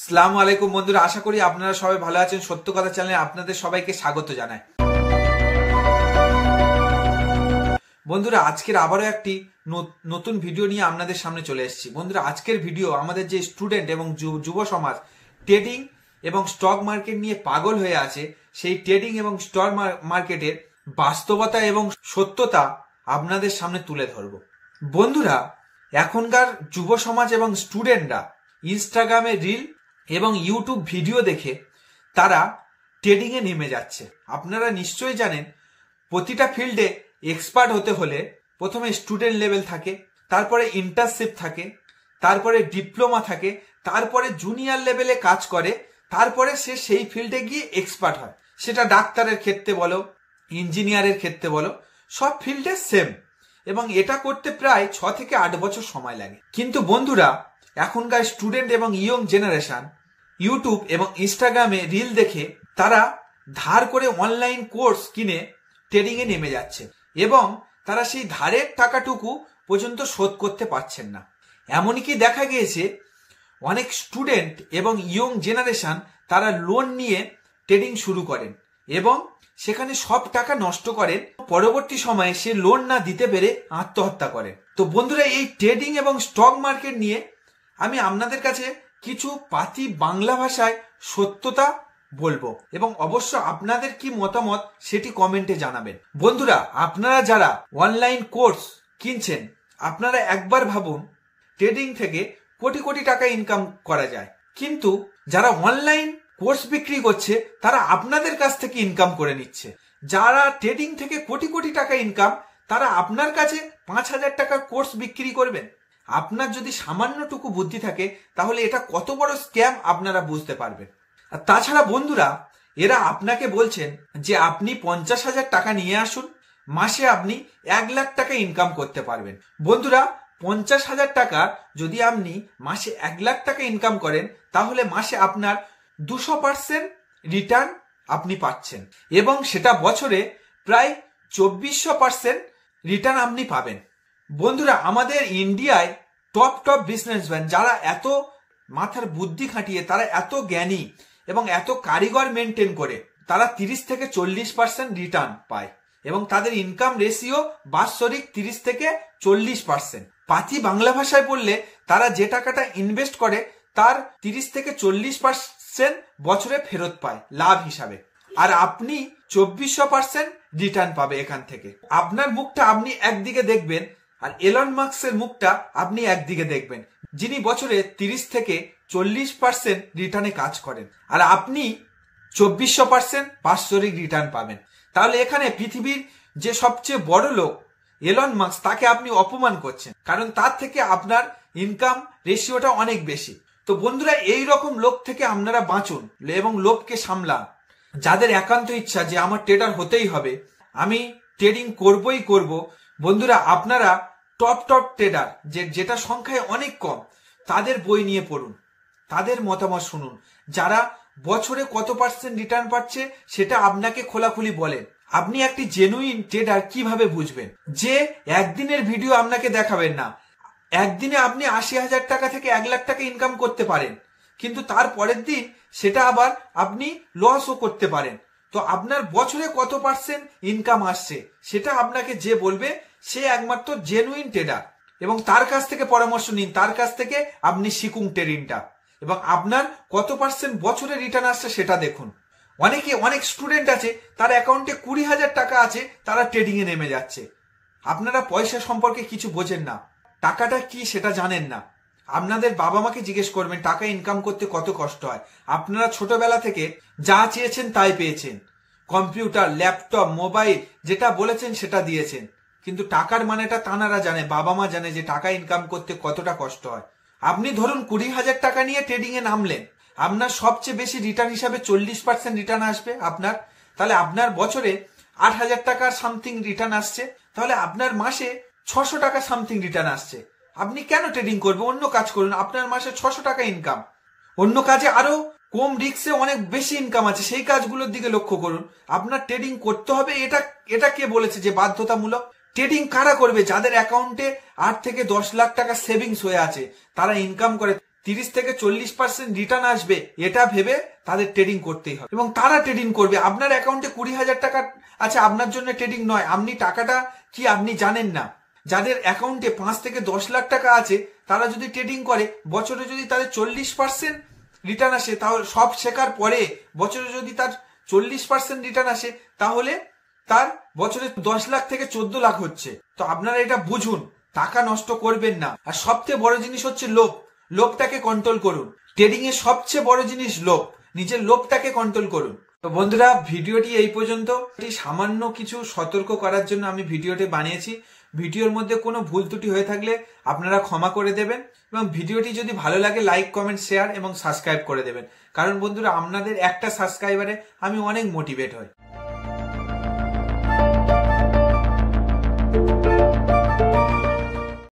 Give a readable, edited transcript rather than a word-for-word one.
আসসালামু আলাইকুম বন্ধুরা, আশা করি আপনারা সবাই ভালো আছেন। সত্য কথা চ্যানেলে আপনাদের সবাইকে স্বাগত জানাই। বন্ধুরা, আজকের আবারও একটি নতুন ভিডিও নিয়ে আপনাদের সামনে চলে এসেছি। বন্ধুরা, আজকের ভিডিও আমাদের যে স্টুডেন্ট এবং যুব সমাজ ট্রেডিং এবং স্টক মার্কেট নিয়ে পাগল হয়ে আছে, সেই ট্রেডিং এবং স্টক মার্কেটের বাস্তবতা এবং সত্যতা আপনাদের সামনে তুলে ধরব। বন্ধুরা, এখনকার যুব সমাজ এবং স্টুডেন্টরা ইনস্টাগ্রামে রিল এবং ইউটিউব ভিডিও দেখে তারা ট্রেডিংয়ে নেমে যাচ্ছে। আপনারা নিশ্চয়ই জানেন, প্রতিটা ফিল্ডে এক্সপার্ট হতে হলে প্রথমে স্টুডেন্ট লেভেল থাকে, তারপরে ইন্টার্নশিপ থাকে, তারপরে ডিপ্লোমা থাকে, তারপরে জুনিয়র লেভেলে কাজ করে, তারপরে সে সেই ফিল্ডে গিয়ে এক্সপার্ট হয়। সেটা ডাক্তারের ক্ষেত্রে বলো, ইঞ্জিনিয়ারের ক্ষেত্রে বলো, সব ফিল্ডে সেম। এবং এটা করতে প্রায় 6 থেকে 8 বছর সময় লাগে। কিন্তু বন্ধুরা, এখনকার স্টুডেন্ট এবং ইয়ং জেনারেশন ইউটিউব এবং ইনস্টাগ্রামে রিল দেখে তারা ধার করে অনলাইন কোর্স কিনে ট্রেডিংয়ে নেমে যাচ্ছে এবং তারা সেই ধারের টাকাটুকু পর্যন্ত শোধ করতে পারছেন না। এমনকি দেখা গিয়েছে অনেক স্টুডেন্ট এবং ইয়ং জেনারেশন তারা লোন নিয়ে ট্রেডিং শুরু করেন এবং সেখানে সব টাকা নষ্ট করেন। পরবর্তী সময়ে সে লোন না দিতে পেরে আত্মহত্যা করেন। তো বন্ধুরা, এই ট্রেডিং এবং স্টক মার্কেট নিয়ে আমি আপনাদের কাছে কিছু পাতি বাংলা ভাষায় সত্যতা বলবো এবং অবশ্য আপনাদের কি মতামত সেটি কমেন্টে জানাবেন। বন্ধুরা, আপনারা যারা অনলাইন কোর্স কিনছেন, আপনারা একবার ভাবুন, ট্রেডিং থেকে কোটি কোটি টাকা ইনকাম করা যায়, কিন্তু যারা অনলাইন কোর্স বিক্রি করছে তারা আপনাদের কাছ থেকে ইনকাম করে নিচ্ছে। যারা ট্রেডিং থেকে কোটি কোটি টাকা ইনকাম, তারা আপনার কাছে 5,000 টাকার কোর্স বিক্রি করবেন। আপনার যদি সামান্যটুকু বুদ্ধি থাকে তাহলে এটা কত বড় স্ক্যাম আপনারা বুঝতে পারবেন। আর তাছাড়া বন্ধুরা, এরা আপনাকে বলছেন যে আপনি 50,000 টাকা নিয়ে আসুন, মাসে আপনি 1 লাখ টাকা ইনকাম করতে পারবেন। বন্ধুরা, 50,000 টাকা যদি আপনি মাসে 1 লাখ টাকা ইনকাম করেন, তাহলে মাসে আপনার 200% রিটার্ন আপনি পাচ্ছেন এবং সেটা বছরে প্রায় 2400% রিটার্ন আপনি পাবেন। বন্ধুরা, আমাদের ইন্ডিয়ায় টপ বিজনেসম্যান যারা এত মাথার বুদ্ধি খাটিয়ে, তারা এত জ্ঞানী এবং এত কারিগর মেনটেন করে, তারা 30 থেকে 40% রিটার্ন পায় এবং তাদের ইনকাম রেশিও বাৎসরিক 30 থেকে 40%। পাতি বাংলা ভাষায় বললে, তারা যে টাকাটা ইনভেস্ট করে তার 30 থেকে 40% বছরে ফেরত পায় লাভ হিসাবে, আর আপনি 2400% রিটার্ন পাবে এখান থেকে। আপনার মুখটা আপনি একদিকে দেখবেন আর এলন মাস্কের মুখটা আপনি একদিকে দেখবেন, যিনি বছরে 30 থেকে 40% রিটার্নে কাজ করেন, আর আপনি 2400% বাৎসরিক রিটার্ন পাবেন। তাহলে এখানে পৃথিবীর যে সবচেয়ে বড় লোক এলন মাস্ক, তাকে আপনি অপমান করছেন, কারণ তার থেকে আপনার ইনকাম রেশিওটা অনেক বেশি। তো বন্ধুরা, এই রকম লোক থেকে আপনারা বাঁচুন এবং লোভকে সামলান। যাদের একান্ত ইচ্ছা যে আমার ট্রেডার হতেই হবে, আমি ট্রেডিং করবই করব, বন্ধুরা আপনারা টপ ট্রেডার যেটা সংখ্যায় অনেক কম, তাদের বই নিয়ে পড়ুন, তাদের মতামত শুনুন। যারা বছরে কত পার্সেন্ট রিটার্ন পাচ্ছে সেটা আপনাকে খোলাখুলি বলেন। আপনি একটি জেনুইন ট্রেডার কিভাবে বুঝবেন? যে একদিনের ভিডিও আপনাকে দেখাবেন না, একদিনে আপনি 80,000 টাকা থেকে 1 লাখ টাকা ইনকাম করতে পারেন, কিন্তু তার পরের দিন সেটা আবার আপনি লসও করতে পারেন। তো আপনার বছরে কত পার্সেন্ট ইনকাম আসছে সেটা আপনাকে যে বলবে, সে একমাত্র জেনুইন ট্রেডার, এবং তার কাছ থেকে পরামর্শ নিন, তার কাছ থেকে আপনি শিখুন ট্রেডিংটা, এবং আপনার কত পার্সেন্ট বছরে রিটার্ন আসছে সেটা দেখুন। অনেক স্টুডেন্ট আছে, তার অ্যাকাউন্টে 20,000 টাকা আছে, তারা ট্রেডিং এ নেমে যাচ্ছে। আপনারা পয়সা সম্পর্কে কিছু বোঝেন না, টাকাটা কি সেটা জানেন না। আপনাদের বাবা মাকে জিজ্ঞেস করবেন টাকা ইনকাম করতে কত কষ্ট হয়। আপনারা ছোটবেলা থেকে যা চেয়েছেন তাই পেয়েছেন, কম্পিউটার, ল্যাপটপ, মোবাইল, যেটা বলেছেন সেটা দিয়েছেন, কিন্তু টাকার মানেটা তানারা জানে, বাবা মা জানে যে টাকা ইনকাম করতে কতটা কষ্ট হয়। আপনি ধরুন 20,000 টাকা নিয়ে ট্রেডিং এ নামলেন, আপনার সবচেয়ে বেশি রিটার্ন হিসাবে 40% রিটার্ন আসবে আপনার, তাহলে আপনার বছরে 8,000 টাকার সামথিং রিটার্ন আসছে, তাহলে আপনার মাসে 600 টাকা সামথিং রিটার্ন আসছে। আপনি কেন ট্রেডিং করবেন? অন্য কাজ করুন, আপনার মাসে 600 টাকা ইনকাম। অন্য কাজে আরো কম রিস্কে অনেক বেশি ইনকাম আছে, সেই কাজগুলোর দিকে লক্ষ্য করুন। আপনার ট্রেডিং করতে হবে, এটা কে বলেছে যে বাধ্যতামূলক? ট্রেডিং কারা করবে? যাদের অ্যাকাউন্টে 8 থেকে 10 লাখ টাকা সেভিংস হয়ে আছে, তারা ইনকাম করে 30 থেকে 40% রিটার্ন আসবে এটা ভেবে তাদের ট্রেডিং করতেই হবে এবং তারা ট্রেডিং করবে। আপনার অ্যাকাউন্টে 20,000 টাকা আছে, আপনার জন্য ট্রেডিং নয়। আপনি টাকাটা কি আপনি জানেন না। যাদের অ্যাকাউন্টে 5 থেকে 10 লাখ টাকা আছে তারা যদি ট্রেডিং করে, বছরে যদি তাদের 40% রিটার্ন আসে, তাহলে সব শেখার পরে বছরে যদি তার 40% রিটার্ন আসে, তাহলে তার বছরে 10 লাখ থেকে 14 লাখ হচ্ছে। তো আপনারা এটা বুঝুন, টাকা নষ্ট করবেন না। আর সবচেয়ে বড় জিনিস হচ্ছে লোভ। লোভটাকে কন্ট্রোল করুন। ট্রেডিং এর সবচেয়ে বড় জিনিস লোভ। নিজের লোভটাকে কন্ট্রোল করুন। তো বন্ধুরা, ভিডিওটি এই পর্যন্ত। সামান্য কিছু সতর্ক করার জন্য আমি ভিডিওটি বানিয়েছি। ভিডিওর মধ্যে কোনো ভুল ত্রুটি হয়ে থাকলে আপনারা ক্ষমা করে দেবেন এবং ভিডিওটি যদি ভালো লাগে লাইক, কমেন্ট, শেয়ার এবং সাবস্ক্রাইব করে দেবেন। কারণ বন্ধুরা, আপনাদের একটা সাবস্ক্রাইবারে আমি অনেক মোটিভেট হই।